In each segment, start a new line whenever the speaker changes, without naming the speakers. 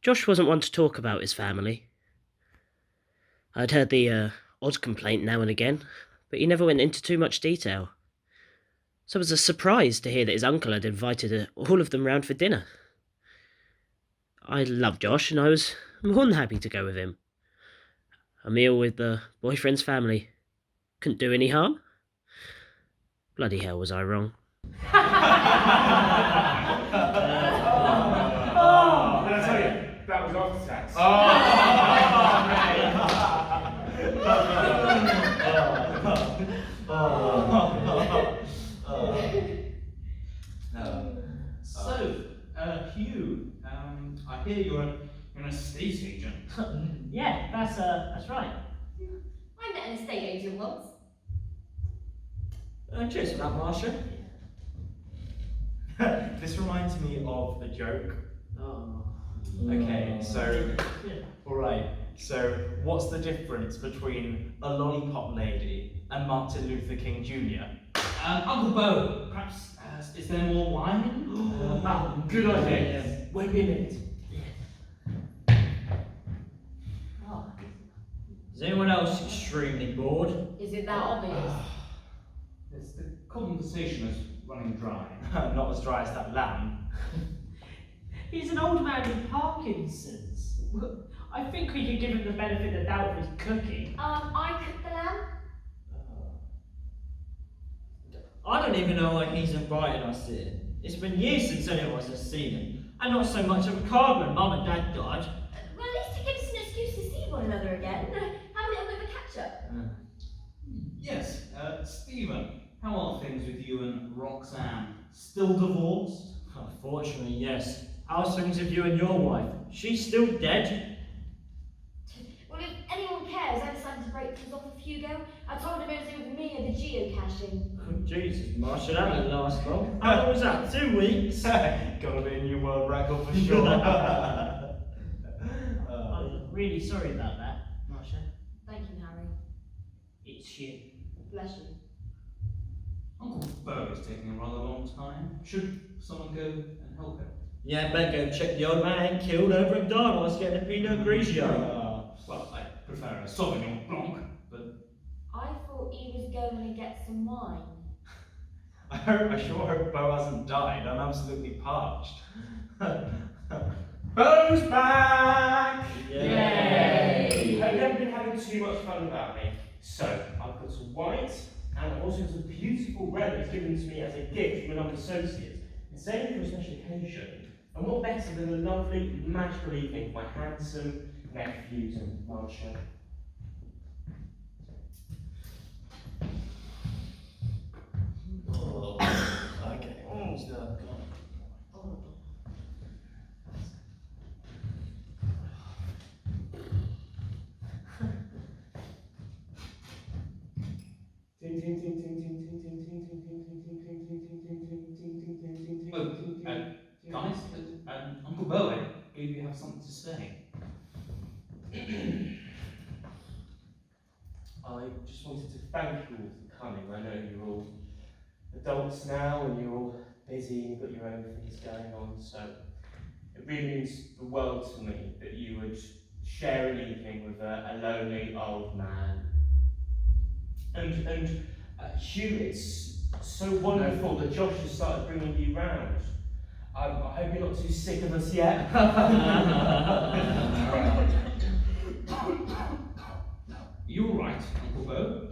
Josh wasn't one to talk about his family. I'd heard the odd complaint now and again, but he never went into too much detail. So it was a surprise to hear that his uncle had invited all of them round for dinner. I love Josh, and I was more than happy to go with him. A meal with the boyfriend's family couldn't do any harm. Bloody hell, was I wrong?
Oh, did I tell you? That was after tax.
Hugh, I hear you're an estate agent.
Yeah, that's right.
I met an estate agent once.
Cheers for that, Marsha.
This reminds me of a joke.
Oh.
Okay, so,
Yeah.
alright, so what's the difference between a lollipop lady and Martin Luther King Jr.?
Uncle Bo, perhaps, is there more wine?
Good idea. Wait me a minute.
Oh. Is anyone else extremely bored?
Is it that obvious?
The conversation is running dry.
Not as dry as that lamb.
He's an old man with Parkinson's. I think we could give him the benefit of the doubt for his cooking.
I cooked the lamb.
I don't even know why he's invited us here. It's been years since any of us has seen him, and not so much of a card when Mum and Dad died.
Well, at least it gives us an excuse to see one another again. Have a little bit of a catch-up.
Yes, Stephen, how are things with you and Roxanne? Still divorced?
Unfortunately, yes. How's things with you and your wife? She's still dead?
Well, if anyone cares, I decided to break things off with Hugo. I told him it was over me and the geocaching.
Oh, Jesus, Marsha, that didn't last long. How long was that? 2 weeks?
Gotta be a new world record for sure.
I'm really sorry about that, Marsha.
Thank you, Harry.
It's you.
Bless you.
Uncle Bo is taking a rather long time. Should someone go and help him?
Yeah, better go check the old man killed over at Dartmoor's getting a Pinot Grigio.
Well, I prefer a Sauvignon Blanc, but
I thought he was going to get some wine.
I sure hope Bo hasn't died. I'm absolutely parched.
Bo's back!
Yay!
Have you ever been having too much fun without me? So, I've got some white, and I've also got some beautiful red that's given to me as a gift from an old associate. It's saved for a special occasion. And what better than a lovely, magical evening for my handsome nephews and Marsha?
Okay.
Oh.
guys, Uncle Bo, I believe you have something to say.
I just wanted to thank you all for coming. I know you're all adults now and you're all busy and you've got your own things going on, so it really means the world to me that you would share an evening with a lonely old man. And Hugh, it's so wonderful that Josh has started bringing you round. I hope you're not too sick of us yet.
You're right, Uncle Bo.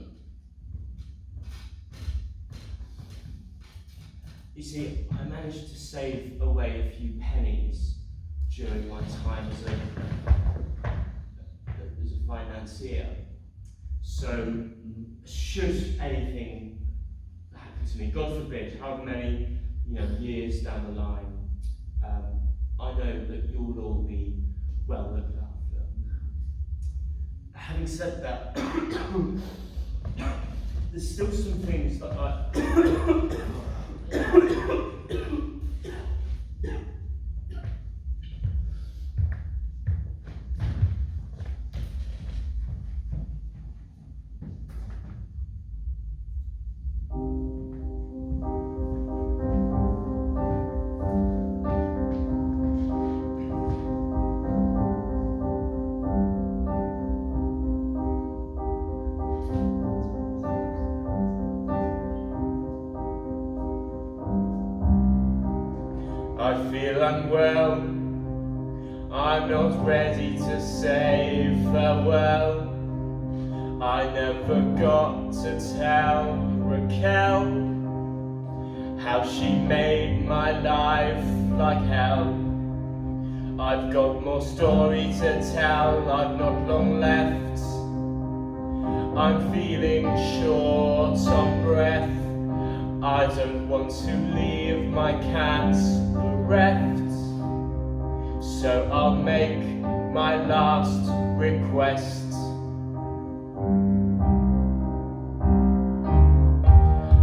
You see, I managed to save away a few pennies during my time as a financier. So, should anything happen to me, God forbid, however many years down the line, I know that you'll all be well looked after. Having said that, there's still some things that feel unwell. I'm not ready to say farewell. I never got to tell Raquel how she made my life like hell. I've got more story to tell, I've not long left. I'm feeling short on breath. I don't want to leave my cats bereft. So I'll make my last request.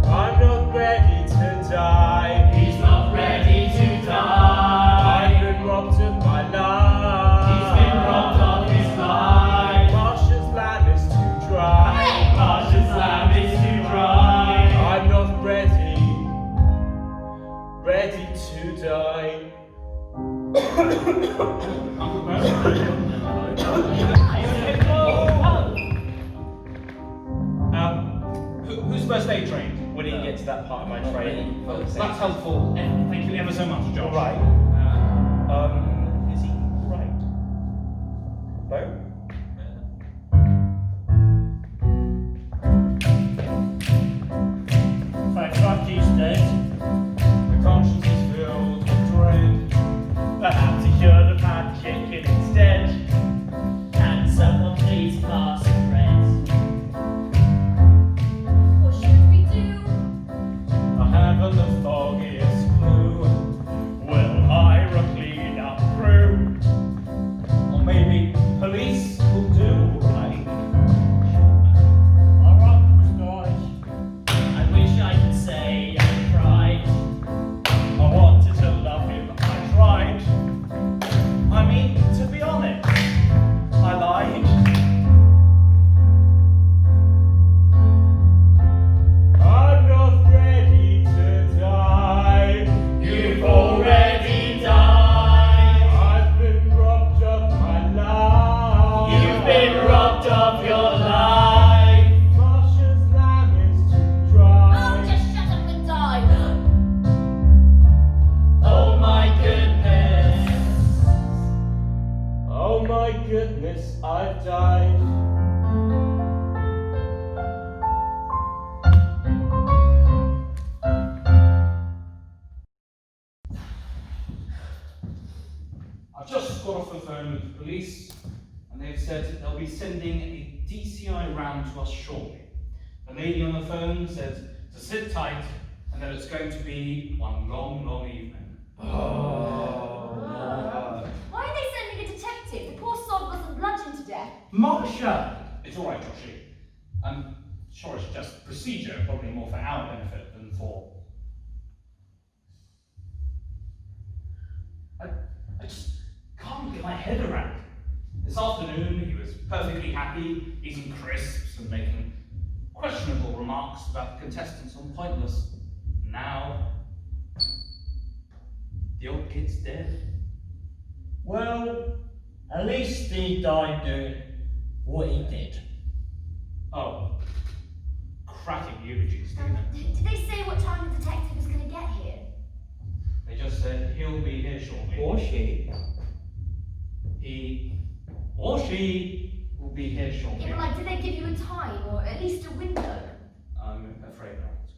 I'm not ready to die.
He's not ready to die.
I've been robbed of my life.
He's been robbed of his life.
Marsha's lamb is too dry.
Marsha's lamb is too dry.
I'm not ready to die.
Uncle Bert? Who's first aid trained?
We didn't get to that part of my training.
Oh, that's helpful. Thank you ever so much, Josh.
Right. Is he right? Bo?
Thank God he's dead.
The conscience is filled with dread.
Perhaps he should have had chicken instead. And someone please pass the bread.
What should we do?
I haven't the foggiest clue.
We'll hire a clean-up crew.
Or maybe police will do right.
Alright, guys. I wish I could say I tried.
I wanted to love him, I tried. I mean, to be honest, I lied.
I'm not ready to die.
You've already died.
I've been robbed of my life.
You've been robbed of your life.
Marsha's lamb is too
Oh,
dry.
just shut up and die.
Oh my goodness.
Oh my goodness, I've died.
I've just got off the phone with the police, and they've said that they'll be sending a DCI round to us shortly. The lady on the phone said to sit tight, and that it's going to be one long, long evening.
Why are they sending a detective? The poor sod wasn't bludgeoned to death.
Marsha! It's all right, Joshy. I'm sure it's just procedure, probably more for our benefit than for... I just can't get my head around it. This afternoon, he was perfectly happy, eating crisps and making questionable remarks about the contestants on Pointless. Now, the old kid's dead.
Well, at least he died doing what he did.
Oh, cracking eulogy, Stephen.
Did they say what time the detective was going to get here?
They just said he'll be here shortly.
Or she?
He or she will be here shortly.
Yeah, but like, did they give you a time or at least a window?
I'm afraid not.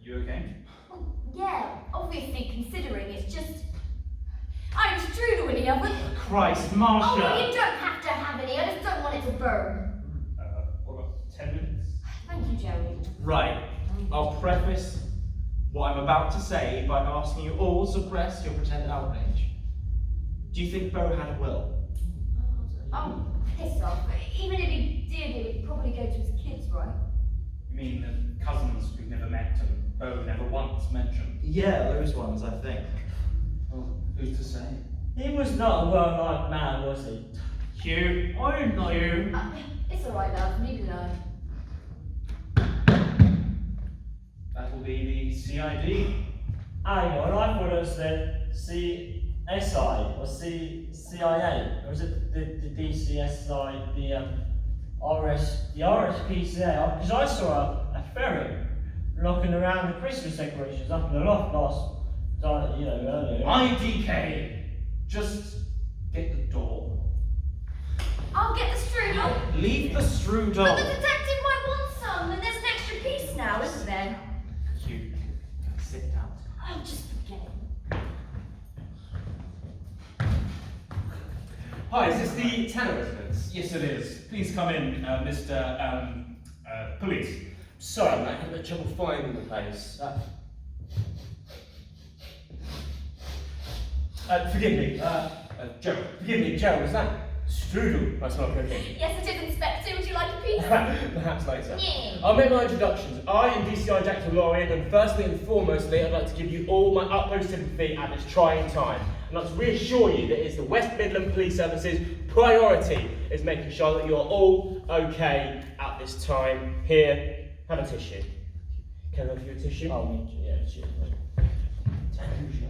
You okay?
Well, yeah, obviously considering it's just... I'm strudel in the oven.
Christ,
Oh, no,
Marsha!
you don't have to have any. I just don't want it to burn.
What about 10 minutes?
Thank you, Joey.
Right. I'll preface what I'm about to say by asking you all to suppress your pretended outrage. Do you think Bo had a will?
Oh, piss off. Even if he did, it would probably go to his kids, right?
You mean the cousins we've never met and Bo never once mentioned?
Yeah, those ones, I think.
Well, who's to say?
He was not a well-liked man, was he?
Hugh, I don't know you.
It's alright, love. Leave it alone.
That will be the CID.
Hang on, I thought it was the CSI or CIA, or was it the DCSI, the RSPCA? Because I saw a ferret looking around the Christmas decorations up in the loft you know, earlier.
IDK. Just get the door.
I'll get the strudel.
Leave the
But the
strudel.
detective might want some, and there's an extra piece now, isn't there?
You sit down.
I'll just forget it.
Hi, is this the Tanner residence?
Yes, it is. Please come in, Mr. Police.
Sorry, mate, I had a bit of trouble finding the place. Forgive me, Gerald. Forgive me, Gerald, is that strudel I smell cooking?
Yes, it is, Inspector. Would you like a piece?
Perhaps later.
Yeah.
I'll make my introductions. I am DCI Jack DeLorean, and firstly and foremostly, I'd like to give you all my utmost sympathy at this trying time. I'd like to reassure you that it's the West Midland Police Service's priority is making sure that you're all okay at this time. Here, have a tissue. Can I have you a tissue?
Oh, me too, yeah, shit.
Thank you.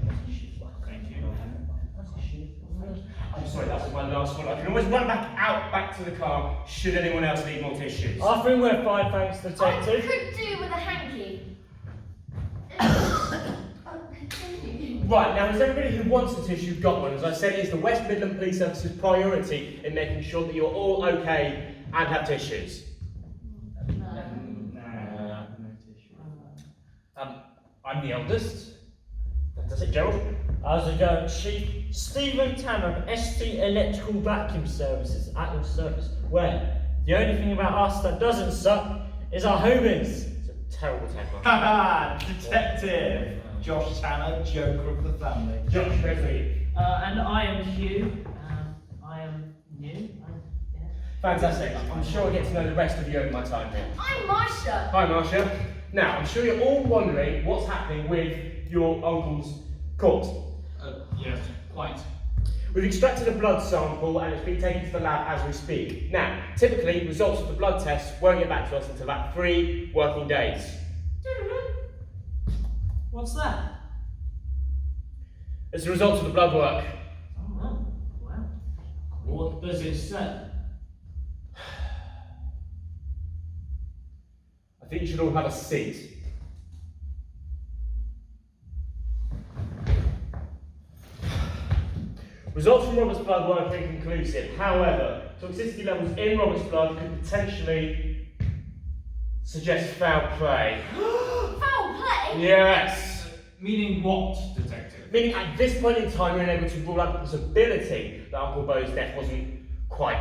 I'm sorry, that was my last one. I can always run back to the car should anyone else need more tissues.
I think we're fine, thanks,
I
detective.
could do with a hanky.
Right, now has everybody who wants a tissue got one? As I said, it's the West Midland Police Service's priority in making sure that you're all okay and have tissues. I'm the eldest. That does it, Gerald?
How's it going, Chief Stephen Tanner of ST Electrical Vacuum Services at your service. Where the only thing about us that doesn't suck is our homies.
It's a terrible tackle.
Haha, Detective Josh Tanner, Joker of the family.
Josh, where's me?
And I am Hugh. I am new. Yeah.
Fantastic. I'm sure I'll get to know the rest of you over my time here.
I'm Marsha.
Hi, Marcia. Now, I'm sure you're all wondering what's happening with your uncle's corpse.
Yes, quite.
We've extracted a blood sample and it's been taken to the lab as we speak. Now, typically, results of the blood tests won't get back to us until about 3 working days.
What's that?
It's the results of the blood work.
Oh, wow.
What does it say?
I think you should all have a seat. Results from Robert's blood were inconclusive. However, toxicity levels in Robert's blood could potentially suggest foul play.
Foul play?
Yes.
Meaning what, Detective?
Meaning at this point in time, we're unable to rule out the possibility that Uncle Bo's death wasn't quite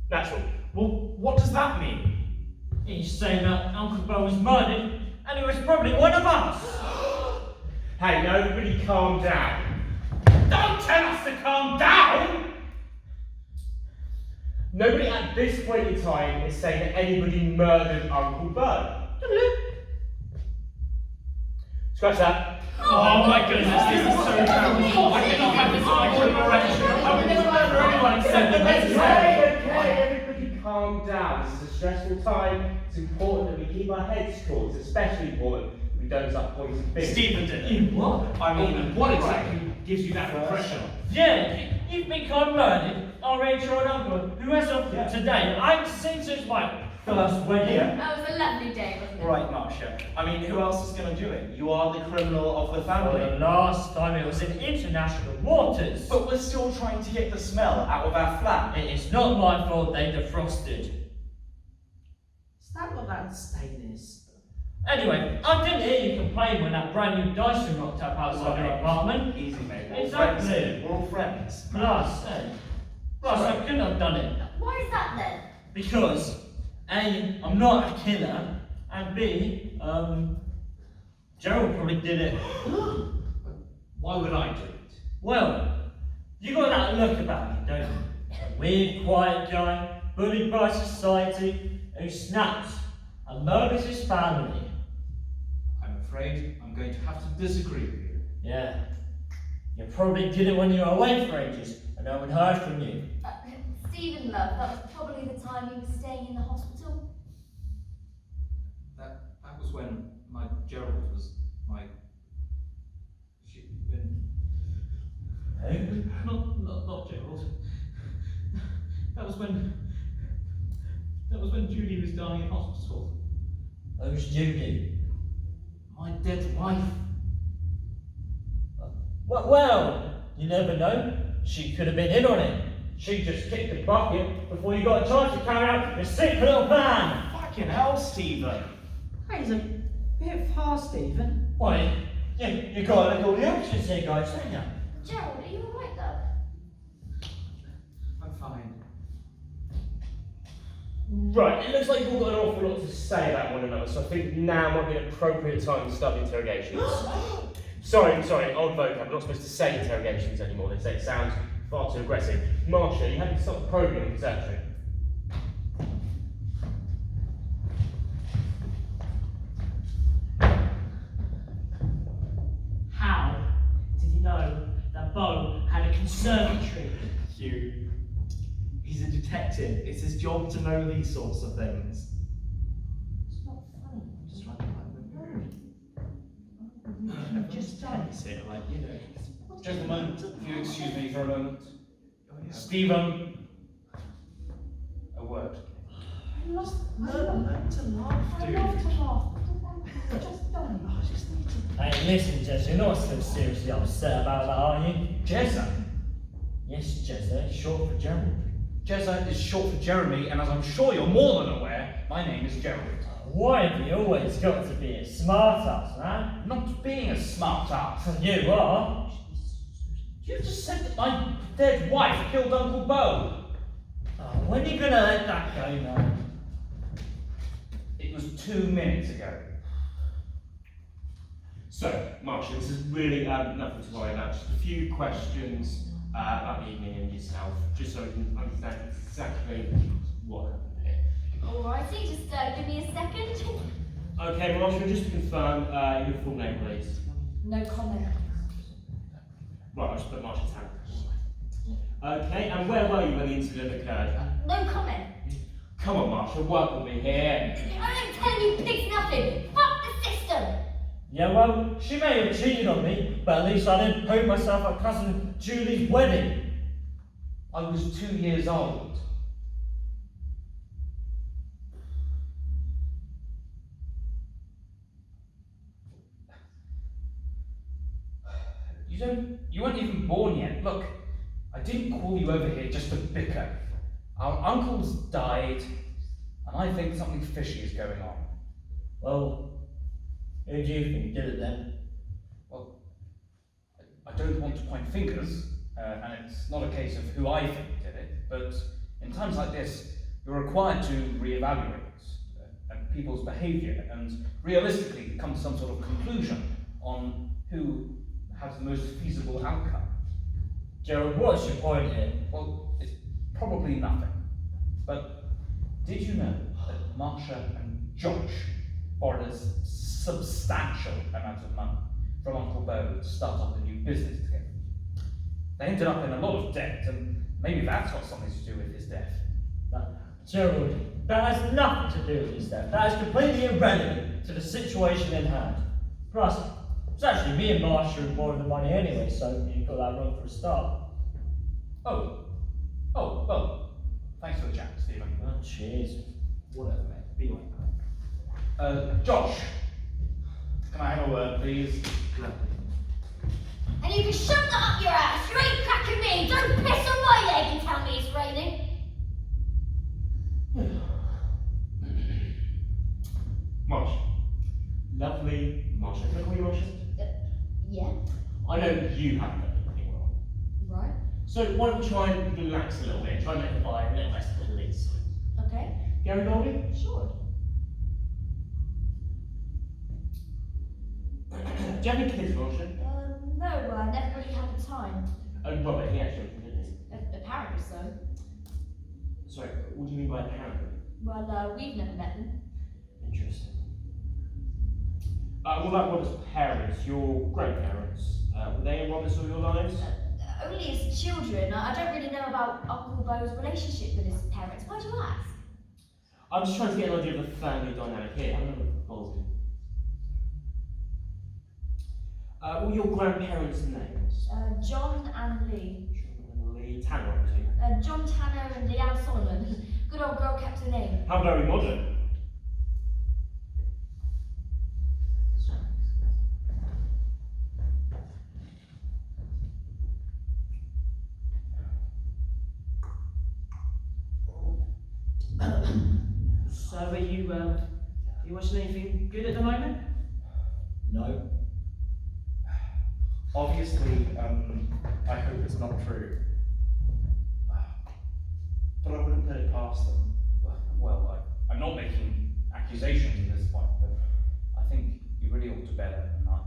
natural.
Well, what does that mean?
He's saying that Uncle Bo was murdered and he was probably one of us.
Hey, now everybody calm down.
Don't tell us to calm down!
Nobody at this point in time is saying that anybody murdered Uncle Bo. Scratch that.
Oh my goodness, this is so terrible. I cannot have this in my corporation. I would never murder anyone except the necessary.
Okay, everybody calm down. This is a stressful time. It's important that we keep our heads cool. It's especially important that we don't start pointing fingers.
Stephen did it.
What?
I mean, what exactly gives you that impression?
Yeah, you think I murdered our 8-year-old uncle, who as of today, I'm seen since my first wedding.
That was a lovely day, wasn't it?
Right, Marsha. I mean, who else is going to do it? You are the criminal of the
For
family.
the last time it was in international waters.
But we're still trying to get the smell out of our flat.
It is not my fault they defrosted.
Is that what that stain is?
Anyway, I didn't hear you complain when that brand new Dyson rocked up outside your apartment.
Easy, mate. We're all
Exactly.
friends here. We're all friends.
Plus, I couldn't have done it.
Why is that then?
Because A, I'm not a killer, and B, Gerald probably did it.
Why would I do it?
Well, you got that look about you, don't you? A weird, quiet guy, bullied by society, who snaps and murders his family.
I'm afraid I'm going to have to disagree with you.
Yeah. You probably did it when you were away for ages, and no one heard from you.
Stephen, love, that was probably the time you were staying in the hospital.
That was when my Gerald was my.
Who?
Not Gerald. That was when Judy was dying in hospital.
Who's Judy?
My dead wife.
Well, you never know. She could have been in on it. She just kicked the bucket before you got a chance to carry out your sick little plan.
Fucking hell, Stephen.
That is a bit far, Stephen.
Why, you got to look all the options here, guys, don't you?
Gerald, are you alright though?
I'm fine.
Right, it looks like you've all got an awful lot to say about one another, so I think now might be an appropriate time to start interrogations. sorry, old vocab, I'm not supposed to say interrogations anymore. They say it sounds far too aggressive. Marsha, you haven't stopped probing the conservatory.
How did he know that Bo had a conservatory?
Hugh. He's a detective. It's his job to know these sorts of things.
It's not funny.
Just trying to find the
Just done.
it, like, you know. Gentlemen, if you excuse me for a moment. Stephen. A word.
I love
Learn to laugh,
I
dude.
love to laugh. Just don't.
I just need to.
Hey, listen, Jez, you're not still seriously upset about that, are you?
Jezza.
Yes, Jez, short for Gerald.
Jezza is short for Jeremy, and as I'm sure you're more than aware, my name is Gerald.
Why have you always got to be a smart ass, man?
Not being a smart ass.
You are.
You just said that my dead wife killed Uncle Bo.
Oh, when are you gonna let that go, man?
It was 2 minutes ago.
So, Marsha, this is really nothing to worry about. Just a few questions about the evening and yourself, just so we can understand exactly what happened here.
Alrighty, just give me a second.
Okay, Marsha, just to confirm, your full name, please.
No comment.
Right, I'll just put Marsha's hand. Okay, and where were you when the incident occurred?
No comment.
Come on, Marsha, work with me here.
I ain't telling you pigs nothing. Fuck the system.
Yeah, well, she may have cheated on me, but at least I didn't prove myself at cousin Julie's wedding.
I was 2 years old. You weren't even born yet. Look, I didn't call you over here just to bicker. Our uncle's died, and I think something fishy is going on.
Well, who do you think did it then?
Well, I don't want to point fingers, and it's not a case of who I think did it, but in times like this, you're required to reevaluate people's behaviour and realistically come to some sort of conclusion on who has the most feasible outcome.
Gerald, what's your point here?
Well, it's probably nothing, but did you know that Marsha and Josh borrowed a substantial amount of money from Uncle Bo to start up a new business together? They ended up in a lot of debt, and maybe that's got something to do with his death.
Gerald, that has nothing to do with his death. That is completely irrelevant to the situation in hand. Plus, it's actually me and Marsha who borrowed the money anyway, so you got that wrong for a start.
Oh, well, thanks for the chat, Stephen.
Oh, cheers.
Whatever, mate. Be like. Josh, can I have a word, please?
And you can shove that up your ass. You ain't cracking me. Don't piss on my leg and tell me it's raining.
Marsha. Lovely Marsha. Can I call you Marsha?
Yeah,
I know you haven't done anything wrong.
right.
So why don't we try and relax a little bit, try and make the fire a little less police.
Okay,
Gary Goldie?
sure.
Do you have any kids, Marsha?
No, I never really had the time.
Robert, he actually didn't he?
Apparently so.
Sorry, what do you mean by apparently?
Well, we've never met them.
Interesting. What about Robert's parents, your grandparents? Were they in Robert's or your lives?
Only as children. I don't really know about Uncle Bo's relationship with his parents. Why do you ask?
I'm just trying to get an idea of the family dynamic here. I'm not involved in. What were your grandparents' names?
John and Lee.
Lee Tanner, I presume.
John Tanner and Leanne Solomon. Good old girl kept her name.
How very modern.
are you watching anything good at the moment?
No.
Obviously, I hope it's not true. But I wouldn't put it past them. Well, I'm not making accusations at this point, but I think you really ought to bear that in mind.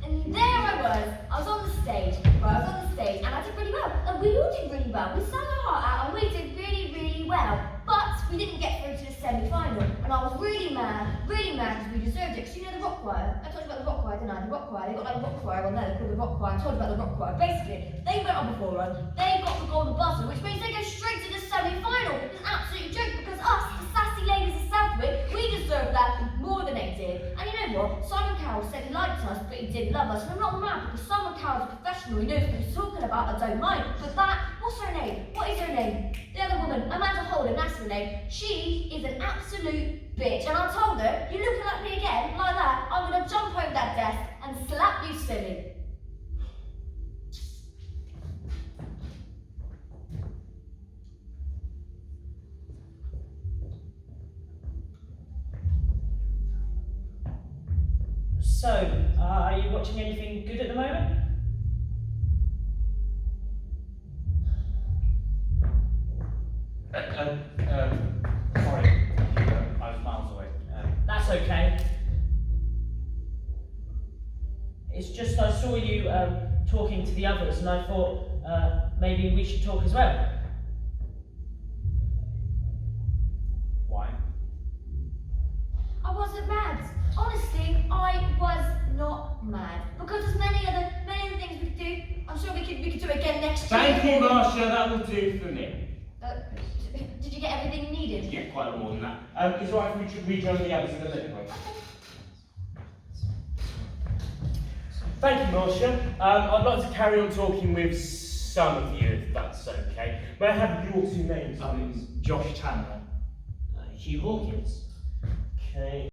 And there I was on the stage, and I did really well. And we all did really well. We sang our heart out, and we did really, really well. But we didn't get through to the semi-final, and I was really mad because we deserved it. Because you know the rock choir? I told you about the rock choir, didn't I? The rock choir, they got like a rock choir on there, they called the rock choir. I told you about the rock choir. Basically, they went on before us, they got the golden buzzer, which means they go straight to the semi-final. It's an absolute joke, because us, the sassy ladies of Southwick, we deserved that more than they did. And you know what? Simon Cowell said he liked us, but he didn't love us. And I'm not mad, because Simon Cowell's a professional, he knows what he's talking about, I don't mind. But that, what's her name? What is her name? The other woman, Amanda Holden, that's her name. She is an absolute bitch. And I told her, you looking at me again, like that, I'm gonna jump over that desk and slap you silly.
So, are you watching anything good at the moment?
Sorry, I was miles away.
That's okay. It's just I saw you talking to the others, and I thought maybe we should talk as well.
Why?
I wasn't mad. Honestly, I was not mad. Because there's many other things we could do. I'm sure we could do it again next year.
Thank you, Marcia, that will do for me.
Did you get everything you needed?
Yeah, quite a lot more than that. Is it alright if we rejoin the others in the living room? Thank you, Marcia. I'd like to carry on talking with some of you, if that's okay. May I have your two names, please?
Josh Tanner.
Hugh Hawkins.
Okay.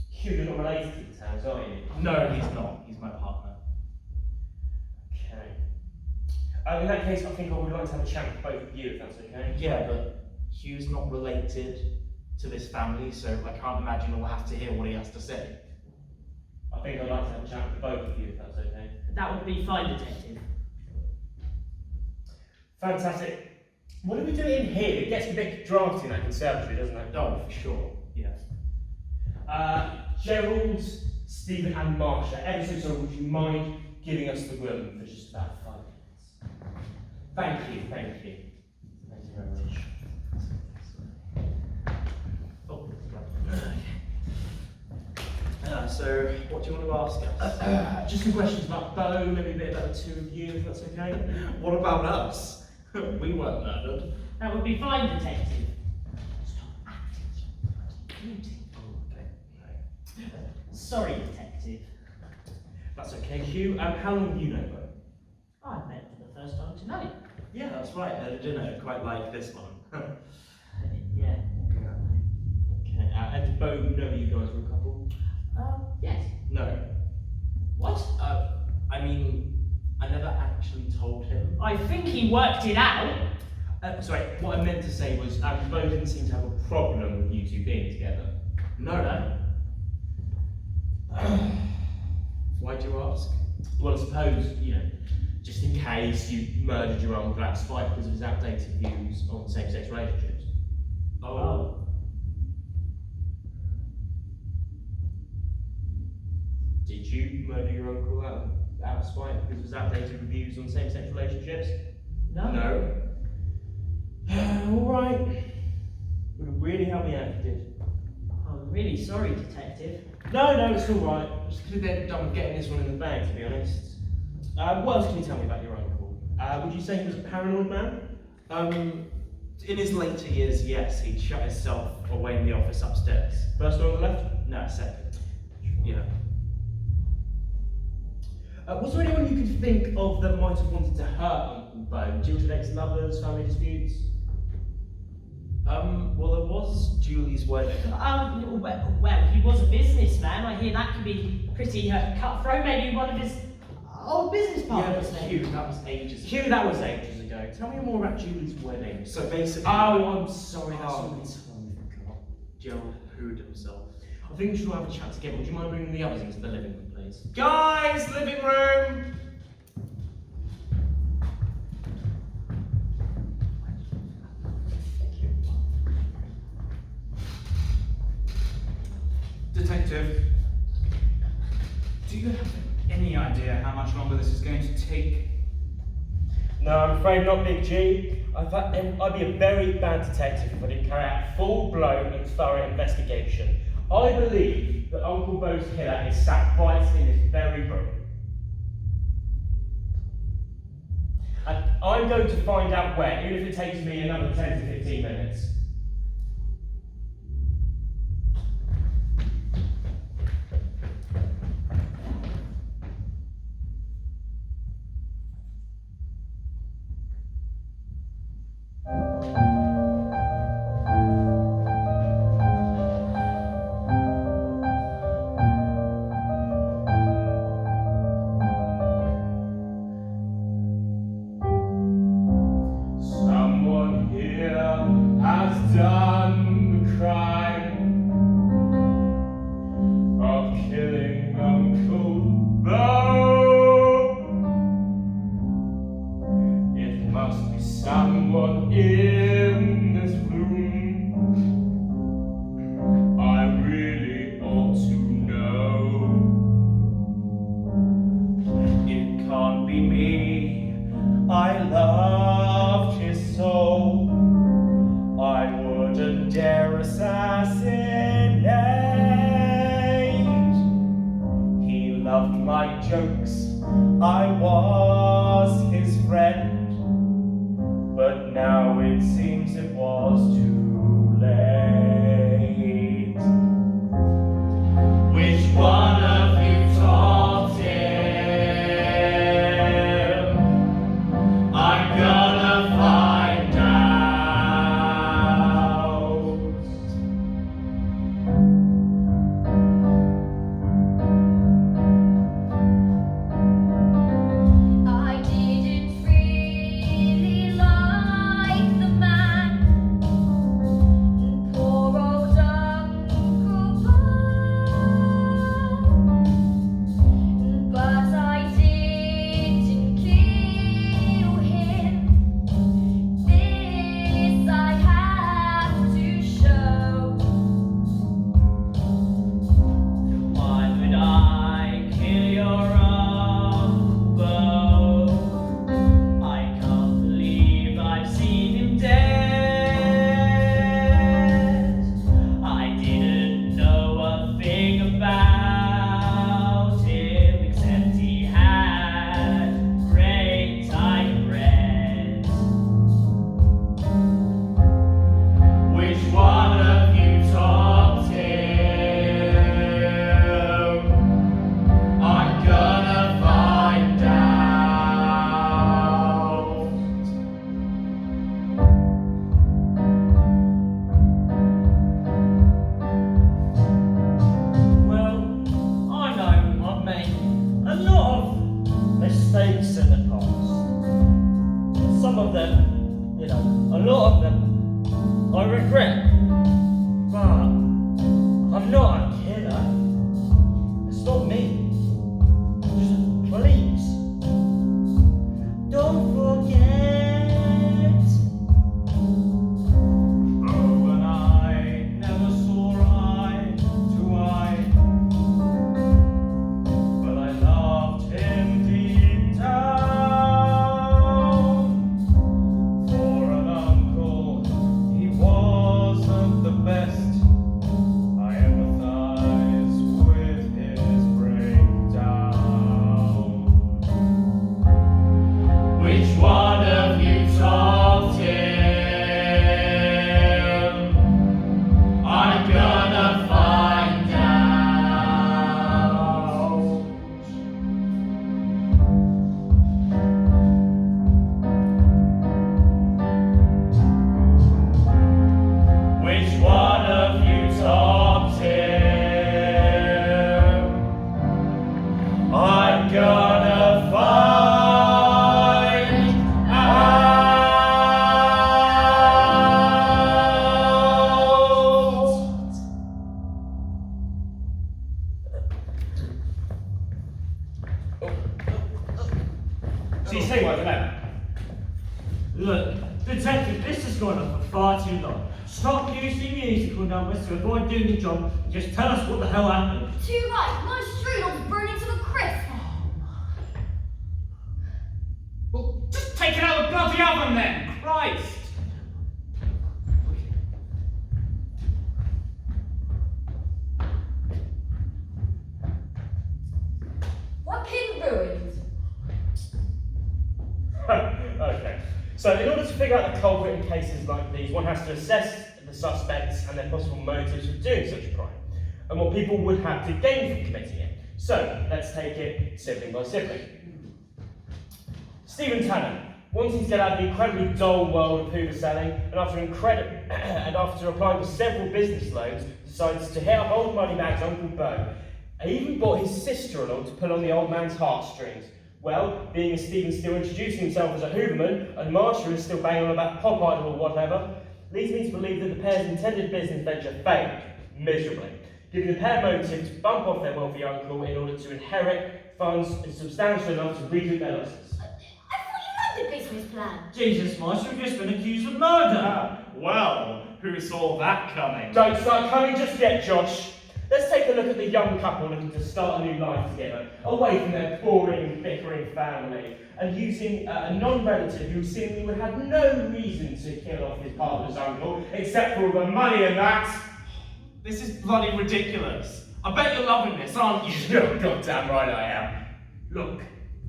Hugh, you're not related to the Towns, are you?
No, he's not. He's my partner.
Okay. In that case, I think I would like to have a chat with both of you, if that's okay.
Yeah, but Hugh's not related to this family, so I can't imagine we'll have to hear what he has to say.
I think I'd like to have a chat with both of you, if that's okay.
That would be fine, Detective.
Fantastic. What do we do in here? It gets a bit drafty in that conservatory, doesn't it?
Oh, for sure. Yes.
Gerald, Stephen and Marcia, ever so sorry, would you mind giving us the room for just about 5 minutes? Thank you, thank you. Thank you very much.
So, what do you want to ask us?
Just some questions about Bo, maybe a bit about the two of you, if that's okay.
What about us? We weren't murdered.
That would be fine, Detective. Sorry, Detective.
That's okay, Hugh. How long have you known Bo?
I met for the first time tonight.
Yeah, that's right. At a dinner, quite like this one.
Yeah.
Okay. And did Bo know you guys were a couple?
Yes.
No.
What?
I mean, I never actually told him.
I think he worked it out.
Sorry, what I meant to say was Bo didn't seem to have a problem with you two being together.
No. Why'd you ask?
Well, I suppose, just in case you murdered your uncle out of spite because of his outdated views on same-sex relationships.
Oh.
Did you murder your uncle out of spite because of his outdated views on same-sex relationships?
No.
Alright. Would really help me out if you did.
I'm really sorry, Detective.
No, it's alright. I'm just a bit done with getting this one in the bag, to be honest. What else can you tell me about your uncle? Would you say he was a paranoid man?
In his later years, yes, he'd shut himself away in the office upstairs.
First one on the left?
No, second. Yeah.
Was there anyone you could think of that might have wanted to hurt Uncle Bo? Jilted ex-lovers, family disputes?
Well, there was Julie's wedding.
Well, he was a businessman. I hear that could be pretty cutthroat. Maybe one of his old business
Yeah,
partners.
but Hugh, that was ages ago.
Hugh, that was ages ago. Tell me more about Julie's wedding.
So basically,
Oh, I'm sorry, that's
Oh.
all the time we've got.
Gerald pooed himself.
I think we should all have a chat together. Would you mind bringing the others into the living room, please?
Guys, living room!
Detective, do you have any idea how much longer this is going to take?
No, I'm afraid not, Big G. I'd be a very bad detective if I didn't carry out a full-blown and thorough investigation. I believe that Uncle Bo's killer is sat right in this very room. And I'm going to find out where, even if it takes me another 10 to 15 minutes. Someone here has done the crime of killing Uncle Bo. It must be someone in this room. I really ought to know. It can't be me. I loved his soul. I wouldn't dare assassinate. He loved my jokes. I was his friend. But now it seems it was too late. Which one of you taught him? I'm gonna find out.
I didn't really like the man. Poor old Uncle Bob. But I didn't kill him. This I have to show.
Why would I kill your Uncle Bo? I can't believe I've seen him dead. I didn't know a thing about him except he had great tight breasts. Which one of you taught him? I'm gonna find out. Well, I know I've made a lot of mistakes in the past. Some of them, a lot of them I regret. But I'm not a killer. It's not me. Just please, don't forget. Oh, and I never saw eye to eye, but I loved him deep down. For an uncle, he wasn't the best. I empathize with his breakdown. Which one of you taught him? I'm gonna find out. Which one of you taught him? I'm gonna find
So you say what, no?
Look, detective, this has gone on for far too long. Stop using musical numbers to avoid doing the job. Just tell us what the hell happened.
Too right, my strudel's burning to a crisp.
Well, just take it out of the bloody oven then! Christ!
Fucking ruined.
Okay. So in order to figure out the culprit in cases like these, one has to assess the suspects and their possible motives for doing such a crime, and what people would have to gain from committing it. So let's take it sibling by sibling. Stephen Tanner, wanting to get out of the incredibly dull world of Hoover selling, and after applying for several business loans, decides to hit up old Moneybag's Uncle Bo. And even brought his sister along to pull on the old man's heartstrings. Well, being as Stephen's still introducing himself as a Hooverman, and Marsha is still banging on about pop idol or whatever, leads me to believe that the pair's intended business venture failed, miserably, giving the pair motive to bump off their wealthy uncle in order to inherit funds substantial enough to recoup their losses.
I thought you liked the business plan.
Jesus, Marshall, you've just been accused of murder.
Well, who saw that coming?
Don't start coming just yet, Josh. Let's take a look at the young couple looking to start a new life together, away from their boring, bickering family, and using a non-relative who seemingly would have no reason to kill off his partner's uncle, except for all the money and that.
This is bloody ridiculous. I bet you're loving this, aren't you?
You're goddamn right I am.
Look,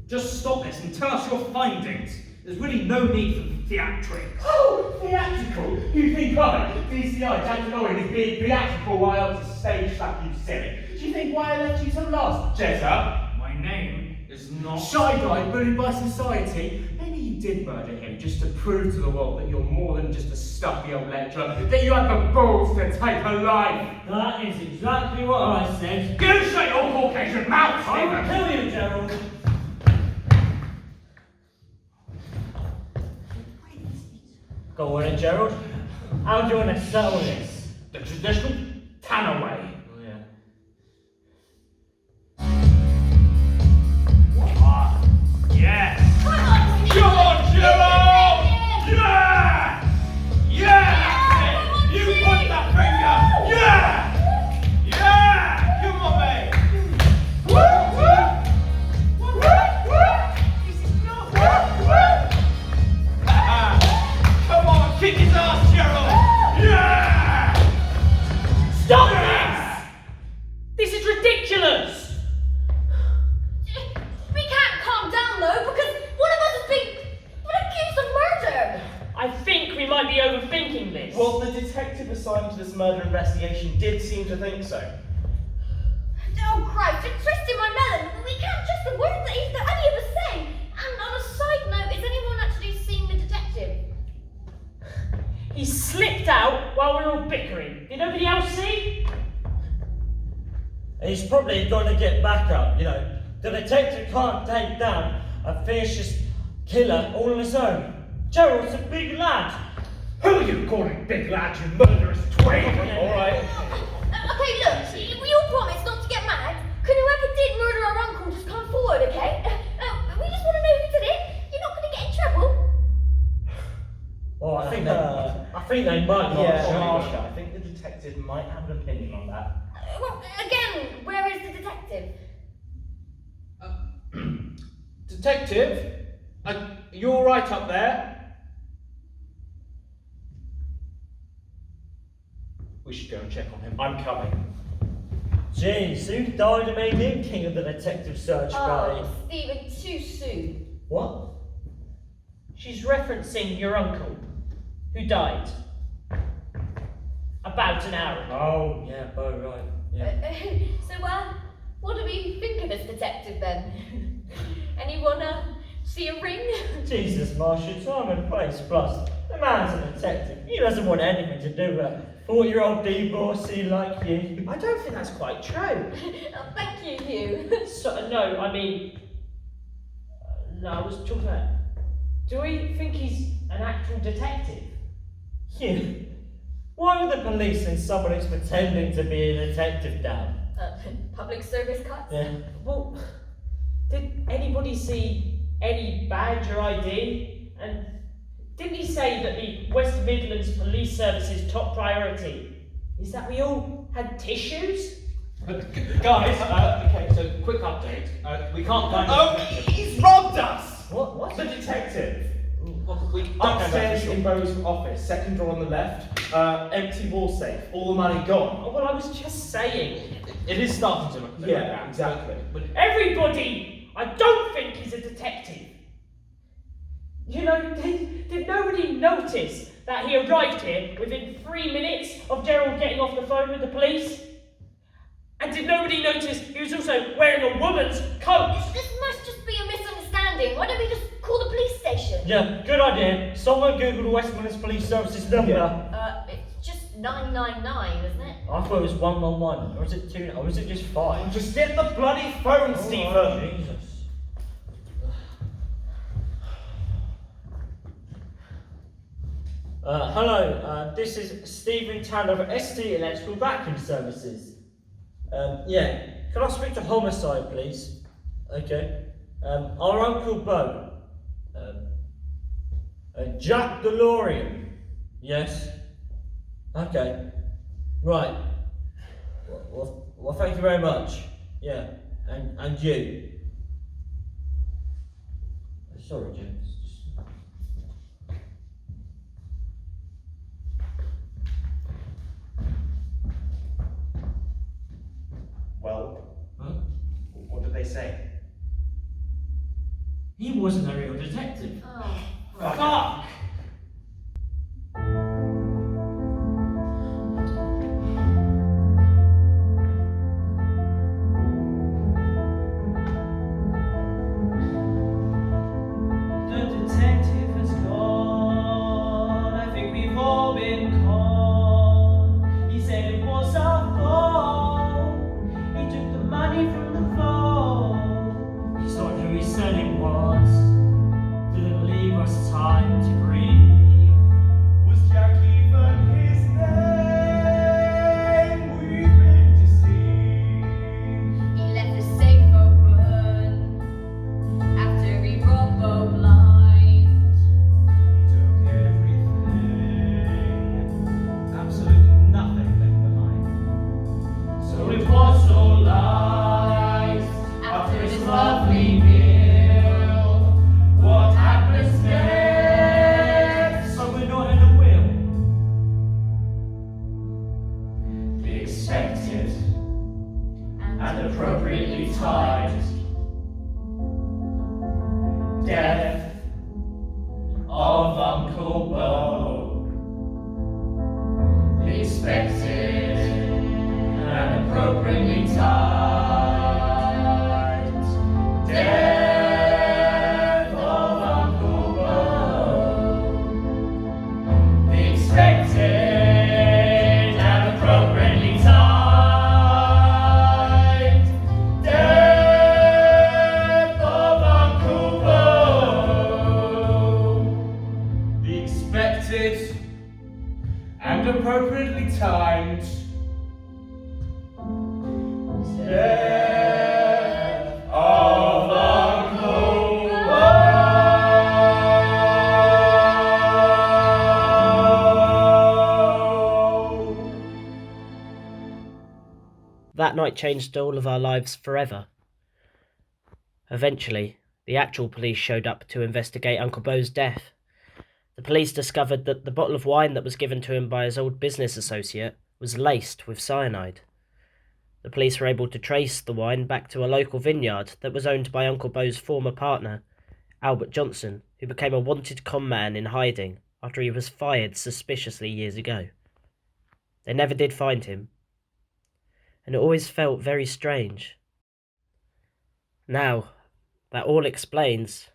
just stop this and tell us your findings. There's really no need for theatrics.
Oh, theatrical? You think I, DCI Jack Lloyd, is being theatrical while I was a stage slap, you silly? Do you think why I left you to last, Jezza?
My name is not...
Shy guy bullied by society? Maybe you did murder him just to prove to the world that you're more than just a stuffy old lecturer, that you have the balls to take a life.
That is exactly what I said.
You shut your Caucasian mouth,
I will
Stephen!
kill you, Gerald. Go on then, Gerald. How do you want to settle this?
The traditional Tanner way.
Oh, yeah.
Yes!
Come on,
Come on, Gerald!
Yeah!
Yeah! Yeah! That's it! You point that finger! Yeah! Yeah! Come on, mate! Woo! Woo! Woo! Woo! This is not... Woo! Woo! Come on, kick his ass, Gerald! Yeah!
Stop this! This is ridiculous!
We can't calm down though, because one of us has been accused of murder.
I think we might be overthinking this.
Well, the detective assigned to this murder investigation did seem to think so.
Oh Christ, you're twisting my melon. We can't trust the words that any of us say. And on a side note, has anyone actually seen the detective?
He slipped out while we were all bickering. Did nobody else see?
He's probably going to get back up, you know. The detective can't take down a vicious killer all on his own. Gerald's a big lad.
Who are you calling big lad, you murderous twig?
Alright.
Okay, look, we all promise not to get mad. Can whoever did murder our uncle just come forward, okay? We just want to know who did it. You're not going to get in trouble.
Oh, I think they might.
Marsha, I think the detective might have an opinion on that.
Well, again, where is the detective?
Detective, you all right up there? We should go and check on him. I'm coming.
Jeez, who died and made him king of the detective search party?
Oh, Stephen, too soon.
What?
She's referencing your uncle, who died about an hour ago.
Oh, yeah, Bo, right. Yeah.
So, what do we think of this detective then? Anyone see a ring?
Jesus, Marsha, time and place. Plus, the man's a detective. He doesn't want anything to do with a 40-year-old divorcee like you.
I don't think that's quite true.
Oh, thank you, Hugh.
So, no, I mean... no, I was talking about... do we think he's an actual detective?
You. Why would the police send someone who's pretending to be a detective down?
Public service cuts?
Yeah.
Well, did anybody see
any badge or ID? And didn't he say that the West Midlands Police Service's top priority is that we all had tissues?
Guys, okay, so quick update. We can't find
Oh, he's robbed us!
What?
The detective.
we
Upstairs in Bo's office, second door on the left, empty wall safe, all the money gone.
Oh, well, I was just saying.
It is starting to look a bit like
Yeah,
that.
exactly.
But
Everybody! I don't think he's a detective. You know, did nobody notice that he arrived here within 3 minutes of Gerald getting off the phone with the police? And did nobody notice he was also wearing a woman's coat?
This must just be a misunderstanding. Why don't we just call the police station?
Yeah, good idea. Someone Google the West Midlands Police Services number.
Yeah.
It's just 999, isn't it?
I thought it was 111, or is it 2, or is it just 5?
Just get the bloody phone,
Oh,
Stephen!
Jesus. Hello, this is Stephen Tanner of ST Electrical Vacuum Services. Yeah, can I speak to homicide, please? Okay. Our Uncle Bo. Jack DeLorean. Yes. Okay. Right. Well, thank you very much. Yeah, and you. Sorry, James.
Well,
Huh?
what did they say?
He wasn't a real detective.
Oh.
Fuck! The detective has gone. I think we've all been conned. He said it was our fault. He took the money from the phone. He's not who he said he was. Didn't leave us time to grieve.
Was Jack even his name? We've been deceived.
He left the safe open after he robbed Bo blind.
He took everything, absolutely nothing left behind.
So it was all lies after his lovely meal. What happens next?
So we're not in a wheel.
The expected and appropriately timed death of Uncle Bo. The expected and appropriately timed death of Uncle Bo. The expected and appropriately timed death of Uncle Bo.
The expected and appropriately timed death of Uncle Bo.
That night changed all of our lives forever. Eventually, the actual police showed up to investigate Uncle Bo's death. The police discovered that the bottle of wine that was given to him by his old business associate was laced with cyanide. The police were able to trace the wine back to a local vineyard that was owned by Uncle Bo's former partner, Albert Johnson, who became a wanted con man in hiding after he was fired suspiciously years ago. They never did find him, and it always felt very strange. Now, that all explains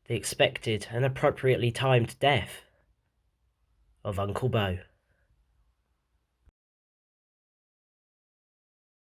the expected and appropriately timed death of Uncle Bo.